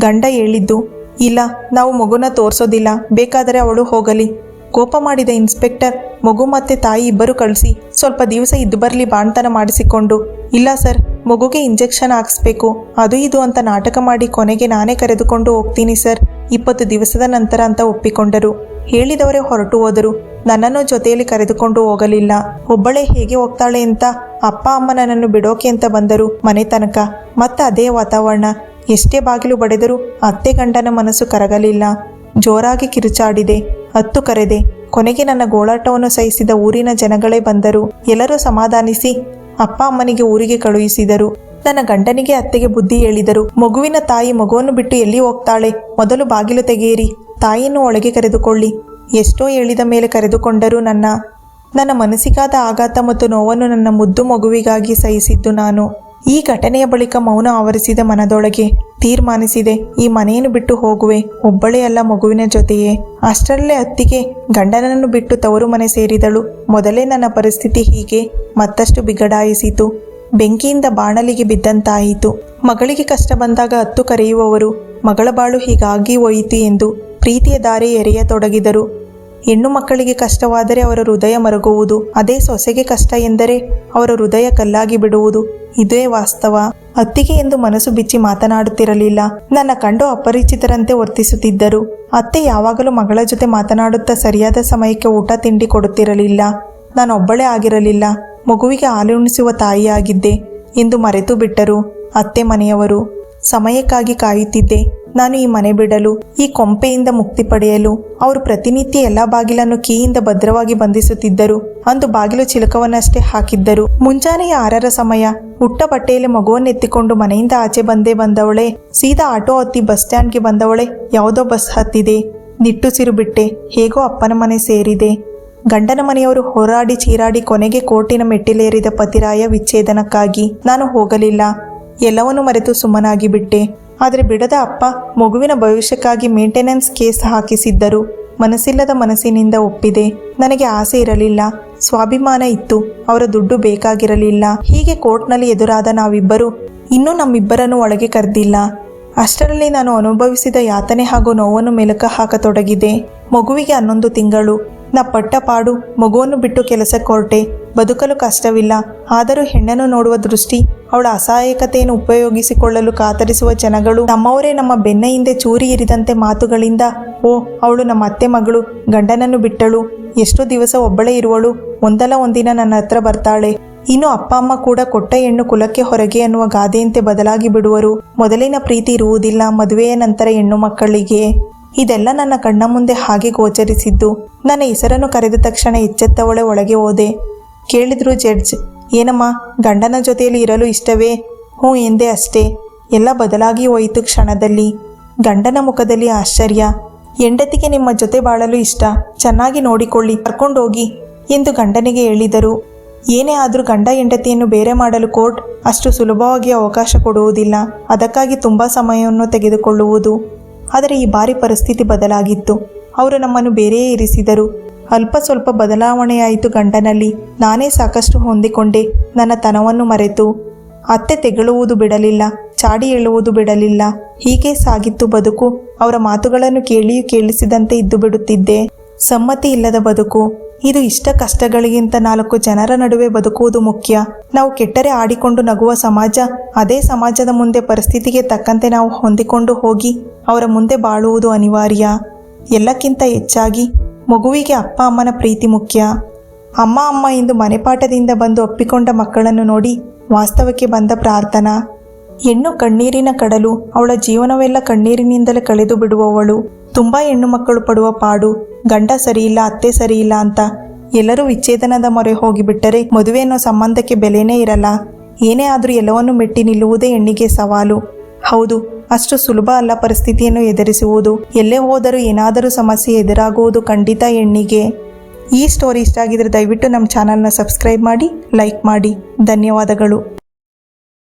ಗಂಡ ಹೇಳಿದ್ದು, ಇಲ್ಲ, ನಾವು ಮಗುನ ತೋರಿಸೋದಿಲ್ಲ, ಬೇಕಾದರೆ ಅವಳು ಹೋಗಲಿ. ಕೋಪ ಮಾಡಿದ ಇನ್ಸ್ಪೆಕ್ಟರ್, ಮಗು ಮತ್ತೆ ತಾಯಿ ಇಬ್ಬರು ಕಳಿಸಿ, ಸ್ವಲ್ಪ ದಿವಸ ಇದ್ದು ಬರಲಿ ಬಾಣ್ತನ ಮಾಡಿಸಿಕೊಂಡು. ಇಲ್ಲ ಸರ್, ಮಗುಗೆ ಇಂಜೆಕ್ಷನ್ ಹಾಕಿಸ್ಬೇಕು, ಅದು ಇದು ಅಂತ ನಾಟಕ ಮಾಡಿ ಕೊನೆಗೆ ನಾನೇ ಕರೆದುಕೊಂಡು ಹೋಗ್ತೀನಿ ಸರ್, 20 ದಿವಸದ ನಂತರ ಅಂತ ಒಪ್ಪಿಕೊಂಡರು. ಹೇಳಿದವರೇ ಹೊರಟು ಹೋದರು. ನನ್ನನ್ನು ಜೊತೆಯಲ್ಲಿ ಕರೆದುಕೊಂಡು ಹೋಗಲಿಲ್ಲ. ಒಬ್ಬಳೇ ಹೇಗೆ ಹೋಗ್ತಾಳೆ ಅಂತ ಅಪ್ಪ ಅಮ್ಮ ನನ್ನನ್ನು ಬಿಡೋಕೆ ಅಂತ ಬಂದರು ಮನೆ ತನಕ. ಮತ್ತೆ ಅದೇ ವಾತಾವರಣ. ಎಷ್ಟೇ ಬಾಗಿಲು ಬಡಿದರೂ ಅತ್ತೆ ಗಂಡನ ಮನಸ್ಸು ಕರಗಲಿಲ್ಲ. ಜೋರಾಗಿ ಕಿರುಚಾಡಿದೆ. ಹತ್ತು ಕರೆದೆ. ಕೊನೆಗೆ ನನ್ನ ಗೋಳಾಟವನ್ನು ಸಹಿಸಿದ ಊರಿನ ಜನಗಳೇ ಬಂದರು. ಎಲ್ಲರೂ ಸಮಾಧಾನಿಸಿ ಅಪ್ಪ ಅಮ್ಮನಿಗೆ ಊರಿಗೆ ಕಳುಹಿಸಿದರು. ನನ್ನ ಗಂಡನಿಗೆ ಅತ್ತೆಗೆ ಬುದ್ಧಿ ಹೇಳಿದರು. ಮಗುವಿನ ತಾಯಿ ಮಗುವನ್ನು ಬಿಟ್ಟು ಎಲ್ಲಿ ಹೋಗ್ತಾಳೆ? ಮೊದಲು ಬಾಗಿಲು ತೆಗೆಯಿರಿ, ತಾಯಿಯನ್ನು ಒಳಗೆ ಕರೆದುಕೊಳ್ಳಿ. ಎಷ್ಟೋ ಹೇಳಿದ ಮೇಲೆ ಕರೆದುಕೊಂಡರು. ನನ್ನ ಮನಸ್ಸಿಗಾದ ಆಘಾತ ಮತ್ತು ನೋವನ್ನು ನನ್ನ ಮುದ್ದು ಮಗುವಿಗಾಗಿ ಸಹಿಸಿದ್ದು ನಾನು. ಈ ಘಟನೆಯ ಬಳಿಕ ಮೌನ ಆವರಿಸಿದ ಮನದೊಳಗೆ. ತೀರ್ಮಾನಿಸಿದೆ, ಈ ಮನೆಯನ್ನು ಬಿಟ್ಟು ಹೋಗುವೆ, ಒಬ್ಬಳೇ ಅಲ್ಲ, ಮಗುವಿನ ಜೊತೆಯೇ. ಅಷ್ಟರಲ್ಲೇ ಅತ್ತಿಗೆ ಗಂಡನನ್ನು ಬಿಟ್ಟು ತವರು ಮನೆ ಸೇರಿದಳು. ಮೊದಲೇ ನನ್ನ ಪರಿಸ್ಥಿತಿ ಹೀಗೆ ಮತ್ತಷ್ಟು ಬಿಗಡಾಯಿಸಿತು. ಬೆಂಕಿಯಿಂದ ಬಾಣಲಿಗೆ ಬಿದ್ದಂತಾಯಿತು. ಮಗಳಿಗೆ ಕಷ್ಟ ಬಂದಾಗ ಹತ್ತು ಕರೆಯುವವರು ಮಗಳ ಬಾಳು ಹೀಗಾಗಿ ಹೋಯಿತು ಎಂದು ಪ್ರೀತಿಯ ದಾರಿ ಎರೆಯತೊಡಗಿದರು. ಹೆಣ್ಣು ಮಕ್ಕಳಿಗೆ ಕಷ್ಟವಾದರೆ ಅವರ ಹೃದಯ ಮರುಗುವುದು. ಅದೇ ಸೊಸೆಗೆ ಕಷ್ಟ ಎಂದರೆ ಅವರ ಹೃದಯ ಕಲ್ಲಾಗಿ ಬಿಡುವುದು. ಇದೇ ವಾಸ್ತವ. ಅತ್ತಿಗೆ ಎಂದು ಮನಸ್ಸು ಬಿಚ್ಚಿ ಮಾತನಾಡುತ್ತಿರಲಿಲ್ಲ. ನನ್ನ ಕಂಡು ಅಪರಿಚಿತರಂತೆ ವರ್ತಿಸುತ್ತಿದ್ದರು. ಅತ್ತೆ ಯಾವಾಗಲೂ ಮಗಳ ಜೊತೆ ಮಾತನಾಡುತ್ತಾ ಸರಿಯಾದ ಸಮಯಕ್ಕೆ ಊಟ ತಿಂಡಿ ಕೊಡುತ್ತಿರಲಿಲ್ಲ. ನಾನೊಬ್ಬಳೇ ಆಗಿರಲಿಲ್ಲ, ಮಗುವಿಗೆ ಹಾಲುಣಿಸುವ ತಾಯಿಯಾಗಿದ್ದೆ ಎಂದು ಮರೆತು ಬಿಟ್ಟರು ಅತ್ತೆ ಮನೆಯವರು. ಸಮಯಕ್ಕಾಗಿ ಕಾಯುತ್ತಿದ್ದೆ ನಾನು ಈ ಮನೆ ಬಿಡಲು, ಈ ಕೊಂಪೆಯಿಂದ ಮುಕ್ತಿ ಪಡೆಯಲು. ಅವರು ಪ್ರತಿನಿತ್ಯ ಎಲ್ಲ ಬಾಗಿಲನ್ನು ಕೀಯಿಂದ ಭದ್ರವಾಗಿ ಬಂಧಿಸುತ್ತಿದ್ದರು. ಅಂದು ಬಾಗಿಲು ಚಿಲಕವನ್ನಷ್ಟೇ ಹಾಕಿದ್ದರು. ಮುಂಜಾನೆಯ 6ರ ಸಮಯ. ಹುಟ್ಟ ಬಟ್ಟೆಯಲ್ಲಿ ಮಗುವನ್ನೆತ್ತಿಕೊಂಡು ಮನೆಯಿಂದ ಆಚೆ ಬಂದವಳೆ. ಸೀದಾ ಆಟೋ ಹತ್ತಿ ಬಸ್ ಸ್ಟ್ಯಾಂಡ್ಗೆ ಬಂದವಳೆ. ಯಾವುದೋ ಬಸ್ ಹತ್ತಿದೆ. ನಿಟ್ಟುಸಿರು ಬಿಟ್ಟೆ. ಹೇಗೋ ಅಪ್ಪನ ಮನೆ ಸೇರಿದೆ. ಗಂಡನ ಮನೆಯವರು ಹೋರಾಡಿ ಚೀರಾಡಿ ಕೊನೆಗೆ ಕೋರ್ಟಿನ ಮೆಟ್ಟಿಲೇರಿದ ಪತಿರಾಯ ವಿಚ್ಛೇದನಕ್ಕಾಗಿ. ನಾನು ಹೋಗಲಿಲ್ಲ. ಎಲ್ಲವನ್ನೂ ಮರೆತು ಸುಮ್ಮನಾಗಿ ಬಿಟ್ಟೆ. ಆದರೆ ಬಿಡದ ಅಪ್ಪ ಮಗುವಿನ ಭವಿಷ್ಯಕ್ಕಾಗಿ ಮೇಂಟೆನೆನ್ಸ್ ಕೇಸ್ ಹಾಕಿಸಿದ್ದರು. ಮನಸ್ಸಿಲ್ಲದ ಮನಸ್ಸಿನಿಂದ ಒಪ್ಪಿದೆ. ನನಗೆ ಆಸೆ ಇರಲಿಲ್ಲ, ಸ್ವಾಭಿಮಾನ ಇತ್ತು. ಅವರ ದುಡ್ಡು ಬೇಕಾಗಿರಲಿಲ್ಲ. ಹೀಗೆ ಕೋರ್ಟ್ನಲ್ಲಿ ಎದುರಾದ ನಾವಿಬ್ಬರು ಇನ್ನೂ ನಮ್ಮಿಬ್ಬರನ್ನು ಒಳಗೆ ಕರೆದಿಲ್ಲ. ಅಷ್ಟರಲ್ಲಿ ನಾನು ಅನುಭವಿಸಿದ ಯಾತನೆ ಹಾಗೂ ನೋವನ್ನು ಮೆಲುಕ ಹಾಕತೊಡಗಿದೆ. ಮಗುವಿಗೆ 11 ತಿಂಗಳು. ನಾ ಪಟ್ಟ ಪಾಡು. ಮಗುವನ್ನು ಬಿಟ್ಟು ಕೆಲಸಕ್ಕೆ ಹೊರಟೆ. ಬದುಕಲು ಕಷ್ಟವಿಲ್ಲ. ಆದರೂ ಹೆಣ್ಣನ್ನು ನೋಡುವ ದೃಷ್ಟಿ, ಅವಳ ಅಸಹಾಯಕತೆಯನ್ನು ಉಪಯೋಗಿಸಿಕೊಳ್ಳಲು ಕಾತರಿಸುವ ಜನಗಳು, ನಮ್ಮವರೇ ನಮ್ಮ ಬೆನ್ನ ಹಿಂದೆ ಚೂರಿ ಇರಿದಂತೆ ಮಾತುಗಳಿಂದ, ಓ ಅವಳು ನಮ್ಮ ಅತ್ತೆ ಮಗಳು, ಗಂಡನನ್ನು ಬಿಟ್ಟಳು, ಎಷ್ಟೋ ದಿವಸ ಒಬ್ಬಳೇ ಇರುವಳು, ಒಂದಲ್ಲ ಒಂದಿನ ನನ್ನ ಹತ್ರ ಬರ್ತಾಳೆ. ಇನ್ನು ಅಪ್ಪ ಅಮ್ಮ ಕೂಡ ಕೊಟ್ಟ ಹೆಣ್ಣು ಕುಲಕ್ಕೆ ಹೊರಗೆ ಅನ್ನುವ ಗಾದೆಯಂತೆ ಬದಲಾಗಿ ಬಿಡುವರು. ಮೊದಲಿನ ಪ್ರೀತಿ ಇರುವುದಿಲ್ಲ ಮದುವೆಯ ನಂತರ ಹೆಣ್ಣು ಮಕ್ಕಳಿಗೆ. ಇದೆಲ್ಲ ನನ್ನ ಕಣ್ಣ ಮುಂದೆ ಹಾಗೆ ಗೋಚರಿಸಿದ್ದು. ನನ್ನ ಹೆಸರನ್ನು ಕರೆದ ತಕ್ಷಣ ಎಚ್ಚೆತ್ತವಳೆ ಒಳಗೆ ಹೋದೆ. ಕೇಳಿದ್ರು ಜಡ್ಜ್, ಏನಮ್ಮ ಗಂಡನ ಜೊತೆಯಲ್ಲಿ ಇರಲು ಇಷ್ಟವೇ? ಹ್ಞೂ ಎಂದೆ ಅಷ್ಟೇ. ಎಲ್ಲ ಬದಲಾಗಿ ಹೋಯಿತು ಕ್ಷಣದಲ್ಲಿ. ಗಂಡನ ಮುಖದಲ್ಲಿ ಆಶ್ಚರ್ಯ. ಹೆಂಡತಿಗೆ ನಿಮ್ಮ ಜೊತೆ ಬಾಳಲು ಇಷ್ಟ, ಚೆನ್ನಾಗಿ ನೋಡಿಕೊಳ್ಳಿ, ಕರ್ಕೊಂಡೋಗಿ ಎಂದು ಗಂಡನಿಗೆ ಹೇಳಿದರು. ಏನೇ ಆದರೂ ಗಂಡ ಹೆಂಡತಿಯನ್ನು ಬೇರೆ ಮಾಡಲು ಕೋರ್ಟ್ ಅಷ್ಟು ಸುಲಭವಾಗಿ ಅವಕಾಶ ಕೊಡುವುದಿಲ್ಲ. ಅದಕ್ಕಾಗಿ ತುಂಬ ಸಮಯವನ್ನು ತೆಗೆದುಕೊಳ್ಳುವುದು. ಆದರೆ ಈ ಬಾರಿ ಪರಿಸ್ಥಿತಿ ಬದಲಾಗಿತ್ತು. ಅವರು ನಮ್ಮನ್ನು ಬೇರೆಯೇ ಇರಿಸಿದರು. ಅಲ್ಪ ಸ್ವಲ್ಪ ಬದಲಾವಣೆಯಾಯಿತು ಗಂಡನಲ್ಲಿ. ನಾನೇ ಸಾಕಷ್ಟು ಹೊಂದಿಕೊಂಡೆ. ನನ್ನ ತನವನ್ನು ಮರೆತು ಅತ್ತೆ ತೆಗಳುವುದು ಬಿಡಲಿಲ್ಲ, ಚಾಡಿ ಹೇಳುವುದು ಬಿಡಲಿಲ್ಲ. ಹೀಗೆ ಸಾಗಿತ್ತು ಬದುಕು. ಅವರ ಮಾತುಗಳನ್ನು ಕೇಳಿಯೂ ಕೇಳಿಸಿದಂತೆ ಇದ್ದು ಬಿಡುತ್ತಿದ್ದೆ. ಸಮ್ಮತಿ ಇಲ್ಲದ ಬದುಕು ಇದು. ಇಷ್ಟ ಕಷ್ಟಗಳಿಗಿಂತ 4 ಜನರ ನಡುವೆ ಬದುಕುವುದು ಮುಖ್ಯ. ನಾವು ಕೆಟ್ಟರೆ ಆಡಿಕೊಂಡು ನಗುವ ಸಮಾಜ. ಅದೇ ಸಮಾಜದ ಮುಂದೆ ಪರಿಸ್ಥಿತಿಗೆ ತಕ್ಕಂತೆ ನಾವು ಹೊಂದಿಕೊಂಡು ಹೋಗಿ ಅವರ ಮುಂದೆ ಬಾಳುವುದು ಅನಿವಾರ್ಯ. ಎಲ್ಲಕ್ಕಿಂತ ಹೆಚ್ಚಾಗಿ ಮಗುವಿಗೆ ಅಪ್ಪ ಅಮ್ಮನ ಪ್ರೀತಿ ಮುಖ್ಯ. ಅಮ್ಮ ಎಂದು ಮನೆಪಾಠದಿಂದ ಬಂದು ಒಪ್ಪಿಕೊಂಡ ಮಕ್ಕಳನ್ನು ನೋಡಿ ವಾಸ್ತವಕ್ಕೆ ಬಂದ ಪ್ರಾರ್ಥನಾ. ಹೆಣ್ಣು ಕಣ್ಣೀರಿನ ಕಡಲು. ಅವಳ ಜೀವನವೆಲ್ಲ ಕಣ್ಣೀರಿನಿಂದಲೇ ಕಳೆದು ಬಿಡುವವಳು. ತುಂಬ ಹೆಣ್ಣು ಮಕ್ಕಳು ಪಡುವ ಪಾಡು. ಗಂಡ ಸರಿಯಿಲ್ಲ, ಅತ್ತೆ ಸರಿಯಿಲ್ಲ ಅಂತ ಎಲ್ಲರೂ ವಿಚ್ಛೇದನದ ಮೊರೆ ಹೋಗಿಬಿಟ್ಟರೆ ಮದುವೆ ಅನ್ನೋ ಸಂಬಂಧಕ್ಕೆ ಬೆಲೆನೇ ಇರಲ್ಲ. ಏನೇ ಆದರೂ ಎಲ್ಲವನ್ನು ಮೆಟ್ಟಿ ನಿಲ್ಲುವುದೇ ಹೆಣ್ಣಿಗೆ ಸವಾಲು. ಹೌದು, ಅಷ್ಟು ಸುಲಭ ಅಲ್ಲ ಪರಿಸ್ಥಿತಿಯನ್ನು ಎದುರಿಸುವುದು. ಎಲ್ಲೇ ಹೋದರೂ ಏನಾದರೂ ಸಮಸ್ಯೆ ಎದುರಾಗುವುದು ಖಂಡಿತ ಹೆಣ್ಣಿಗೆ. ಈ ಸ್ಟೋರಿ ಇಷ್ಟ ಆಗಿದ್ರೆ ದಯವಿಟ್ಟು ನಮ್ಮ ಚಾನಲ್ನ ಸಬ್ಸ್ಕ್ರೈಬ್ ಮಾಡಿ, ಲೈಕ್ ಮಾಡಿ. ಧನ್ಯವಾದಗಳು.